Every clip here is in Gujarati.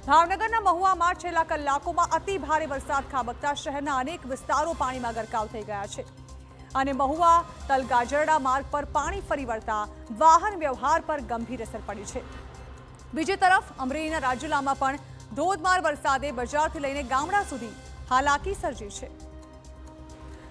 ભાવનગરના મહુવામાં છેલ્લા કલાકોમાં અતિ ભારે વરસાદ ખાબકતા શહેરના અનેક વિસ્તારો પાણીમાં ગરકાવ થઈ ગયા છે અને મહુવા તલગાજરડા માર્ગ પર પાણી ફરી વળતા વાહન વ્યવહાર પર ગંભીર અસર પડી છે। બીજી તરફ અમરેલીના રાજુલામાં પણ ધોધમાર વરસાદે બજારથી લઈને ગામડા સુધી હાલાકી સર્જી છે।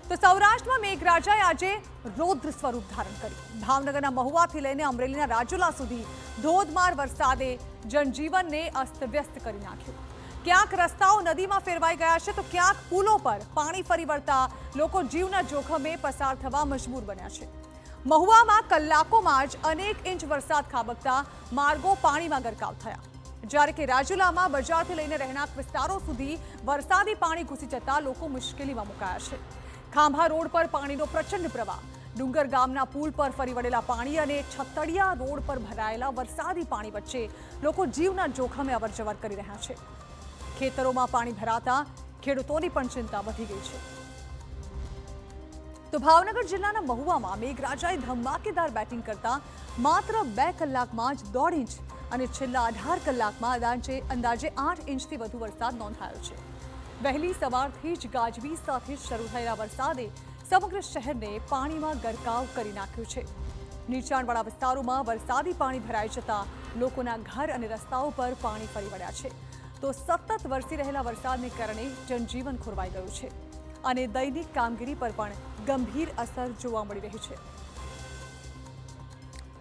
તો સૌરાષ્ટ્રમાં મેઘરાજાએ આજે રૌદ્ર સ્વરૂપ ધારણ કર્યું। ભાવનગરના મહુવાથી લઈને અમરેલીના રાજુલા સુધી ધોધમાર વરસાદે જનજીવનને અસ્તવ્યસ્ત કરી નાખ્યું। ક્યાંક રસ્તાઓ નદીમાં ફેરવાઈ ગયા છે તો ક્યાંક પુલો પર પાણી ફરી વળતા લોકો જીવના જોખમે પસાર થવા મજબૂર બન્યા છે। મહુવામાં કલાકોમાં જ અનેક ઇંચ વરસાદ ખાબકતા માર્ગો પાણીમાં ગરકાવ થયા, જ્યારે કે રાજુલામાં બજારથી લઈને રહેણાંક વિસ્તારો સુધી વરસાદી પાણી ઘૂસી જતા લોકો મુશ્કેલીમાં મુકાયા છે। ખાંભા રોડ પર પાણીનો પ્રચંડ પ્રવાહ, ડુંગર ગામના પુલ પર ફરી વળેલા પાણી અને છતડિયા રોડ પર ભરાયેલા વરસાદી પાણી વચ્ચે લોકો જીવના જોખમે અવરજવર કરી રહ્યા છે। ખેતરોમાં પાણી ભરાતા ખેડૂતોની પણ ચિંતા વધી ગઈ છે। તો ભાવનગર જિલ્લાના મહુવામાં મેઘરાજાએ ધમાકેદાર બેટિંગ કરતા માત્ર 2 કલાકમાં જ 1.5 ઇંચ અને છેલ્લા 18 કલાકમાં અંદાજે 8 ઇંચથી વધુ વરસાદ નોંધાયો છે। વહેલી સવારથી જ ગાજવીજ સાથે શરૂ થયેલા વરસાદે સમગ્ર શહેરને પાણીમાં ગરકાવ કરી નાખ્યું છે। નીચાણવાળા વિસ્તારોમાં વરસાદી પાણી ભરાઈ જતા લોકોના ઘર અને રસ્તાઓ પર પાણી ફરી વળ્યા છે। તો સતત વરસી રહેલા વરસાદને કારણે જનજીવન ખોરવાઈ ગયું છે અને દૈનિક કામગીરી પર પણ ગંભીર અસર જોવા મળી રહી છે।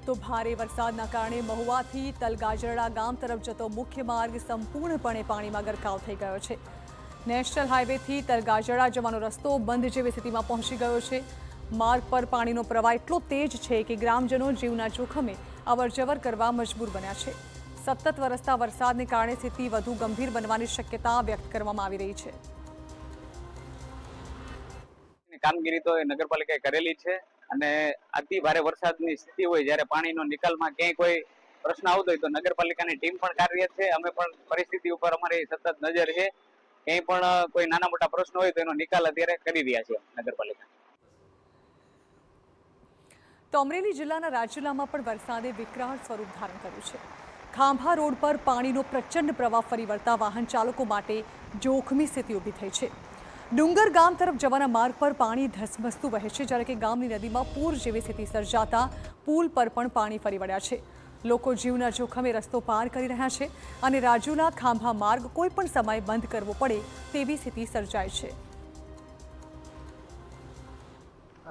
તો ભારે વરસાદના કારણે મહુવાથી તલગાજરડા ગામ તરફ જતો મુખ્ય માર્ગ સંપૂર્ણપણે પાણીમાં ગરકાવ થઈ ગયો છે। નેશનલ હાઈવેથી તલગાજરડા જવાનો રસ્તો બંધ જેવી સ્થિતિમાં પહોંચી ગયો છે। માર્ગ પર પાણીનો પ્રવાહ એટલો તેજ છે કે ગ્રામજનો જીવના જોખમે અવરજવર કરવા મજબૂર બન્યા છે। સતત વરસતા વરસાદને કારણે સ્થિતિ વધુ ગંભીર બનવાની શક્યતા વ્યક્ત કરવામાં આવી રહી છે। કામગીરી તો નગરપાલિકાએ કરેલી છે અને અતિ ભારે વરસાદની સ્થિતિ હોય જ્યારે પાણીનો નિકાલમાં ક્યાંય કોઈ પ્રશ્ન આવતો હોય તો નગરપાલિકાની ટીમ પણ કાર્યરત છે। અમે પણ પરિસ્થિતિ ઉપર અમારી સતત નજર છે। ક્યાંય પણ કોઈ નાના મોટા પ્રશ્નો હોય તો એનો નિકાલ અત્યારે કરી રહ્યા છે નગરપાલિકા। તો અમરેલી જિલ્લાના રાજુલામાં પણ વરસાદે વિકરાળ સ્વરૂપ ધારણ કર્યું છે। ખાંભા રોડ પર પાણીનો પ્રચંડ પ્રવાહ ફરી વળતા વાહન ચાલકો માટે જોખમી સ્થિતિ ઊભી થઈ છે। ડુંગર ગામ તરફ જવાના માર્ગ પર પાણી ધસમસતું વહે છે, જ્યારે કે ગામની નદીમાં પૂર જેવી સ્થિતિ સર્જાતા પુલ પર પણ પાણી ફરી વળ્યા છે। લોકો જીવના જોખમે રસ્તો પાર કરી રહ્યા છે અને રાજુલા ખાંભા માર્ગ કોઈ પણ સમયે બંધ કરવો પડે તેવી સ્થિતિ સર્જાય છે।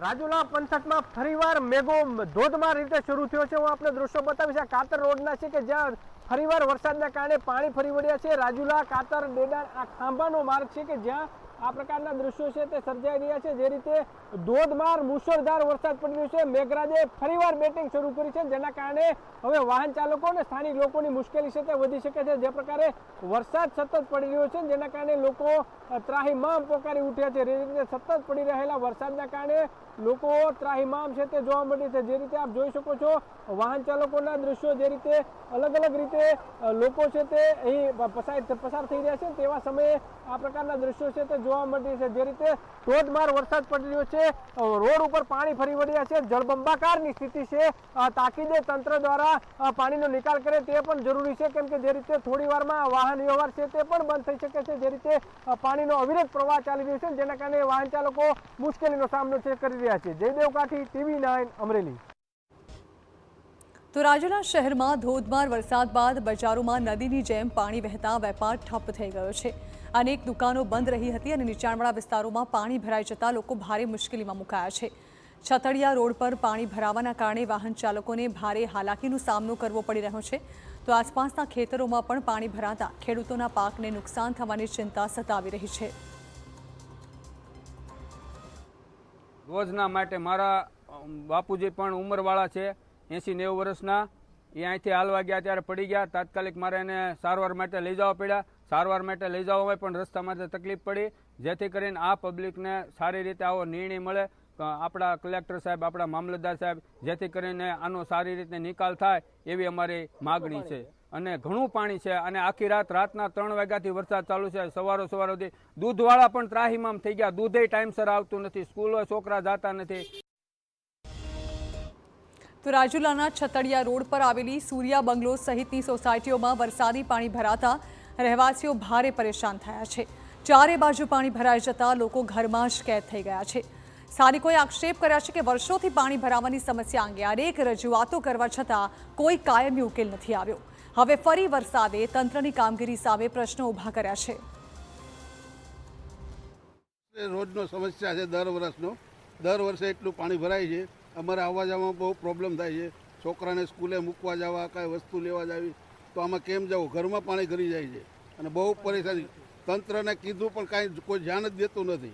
રાજુલા પંથકમાં ફરીવાર મેઘો ધોધમાર રીતે શરૂ થયો છે। હું આપને દ્રશ્યો બતાવીશ। આ કાતર રોડના છે કે જ્યાં ફરીવાર વરસાદના કારણે પાણી ફરી વળ્યા છે। રાજુલા કાતર ડેડાણ આ ખાંભાનો માર્ગ છે કે જ્યાં આ પ્રકારના દ્રશ્યો છે તે સર્જાઈ રહ્યા છે। જે રીતે ધોધમાર મુશળધાર વરસાદ પડી રહ્યો છે, મેઘરાજે ફરીવાર બેટિંગ શરૂ કરી છે, જેના કારણે હવે વાહન ચાલકો અને સ્થાનિક લોકોની મુશ્કેલી છે તે વધી શકે છે। જે પ્રકારે વરસાદ સતત પડી રહ્યો છે જેના કારણે લોકો ત્રાહિમામ પોકારી ઉઠ્યા છે। જે રીતે સતત પડી રહેલા વરસાદના કારણે લોકો ત્રાહિમામ છે તે જોવા મળે છે। જે રીતે આપ જોઈ શકો છો વાહન ચાલકોના દ્રશ્યો, જે રીતે અલગ અલગ રીતે લોકો છે તે અહીં પસાર થઈ રહ્યા છે તેવા સમયે આ પ્રકારના દ્રશ્યો છે તે જોવા મળે છે। જે રીતે ધોધમાર વરસાદ પડી રહ્યો છે, રોડ ઉપર પાણી ફરી વળ્યા છે, જળબંબાકારની સ્થિતિ છે। તાકીદે તંત્ર દ્વારા પાણીનો નિકાલ કરે તે પણ જરૂરી છે, કેમ કે જે રીતે થોડી વારમાં વાહન વ્યવહાર છે તે પણ બંધ થઈ શકે છે। જે રીતે પાણીનો અવિરત પ્રવાહ ચાલી રહ્યો છે જેના કારણે વાહન ચાલકો મુશ્કેલીનો સામનો છે કરી રહ્યા છે। જયદેવ કાઠી, TV9 અમરેલી। તો રાજુલા શહેરમાં ધોધમાર વરસાદ બાદ બજારોમાં નદીની જેમ પાણી વહેતા વેપાર ઠપ થઈ ગયો છે। અનેક દુકાનો બંધ રહી હતી અને નીચાણવાળા વિસ્તારોમાં પાણી ભરાઈ જતા લોકો ભારે મુશ્કેલીમાં મુકાયા છે। છતડિયા રોડ પર પાણી ભરાવાના કારણે વાહન ચાલકોને ભારે હાલાકીનો સામનો કરવો પડી રહ્યો છે। તો આસપાસના ખેતરોમાં પણ પાણી ભરાતા ખેડૂતોના પાકને નુકસાન થવાની ચિંતા સતાવી રહી છે। રોજના માટે મારા બાપુજી પણ ઉંમરવાળા છે, 80-90 વર્ષના। એ અહીંથી હાલવા ગયા ત્યારે પડી ગયા, તાત્કાલિક મારે એને સારવાર માટે લઈ જવા પડ્યા। સારવાર માટે લઈ જવામાં પણ રસ્તામાં તકલીફ પડી, જેથી કરીને આ પબ્લિકને સારી રીતે આવો નિર્ણય મળે આપણા કલેક્ટર સાહેબ, આપણા મામલતદાર સાહેબ, જેથી કરીને આનો સારી રીતે નિકાલ થાય એવી અમારી માગણી છે। અને ઘણું પાણી છે અને આખી રાતના 3 વાગ્યાથી વરસાદ ચાલુ છે। સવાર સુધી દૂધવાળા પણ ત્રાહિમામ થઈ ગયા, દૂધે ટાઈમસર આવતું નથી, સ્કૂલો છોકરા જતા નથી। તો રાજુલાના છતડિયા રોડ પર આવેલી સૂર્યા બંગલો સહિતની સોસાયટીઓમાં વરસાદી પાણી ભરાતા રહેવાસીઓ ભારે પરેશાન થયા છે। ચારે બાજુ પાણી ભરાઈ જતા લોકો ઘરમાં જ કેદ થઈ ગયા છે। સ્થાનિકોએ આક્ષેપ કર્યા છે કે વર્ષોથી પાણી ભરાવાની સમસ્યા અંગે અનેક રજૂઆતો કરવા છતાં કોઈ કાયમી ઉકેલ નથી આવ્યો। હવે ફરી વરસાદે તંત્રની કામગીરી સામે પ્રશ્નો ઊભા કર્યા છે। રોજનો સમસ્યા છે, દર વર્ષે એટલું પાણી ભરાય છે। અમારે આવવા જવામાં બહુ પ્રોબ્લેમ થાય છે। છોકરાને સ્કૂલે મૂકવા જવા, કાંઈ વસ્તુ લેવા જવી તો આમાં કેમ જવું, ઘરમાં પાણી ઘરી જાય છે અને બહુ પરેશાની। તંત્રને કીધું પણ કાંઈ કોઈ ધ્યાન જ દેતું નથી।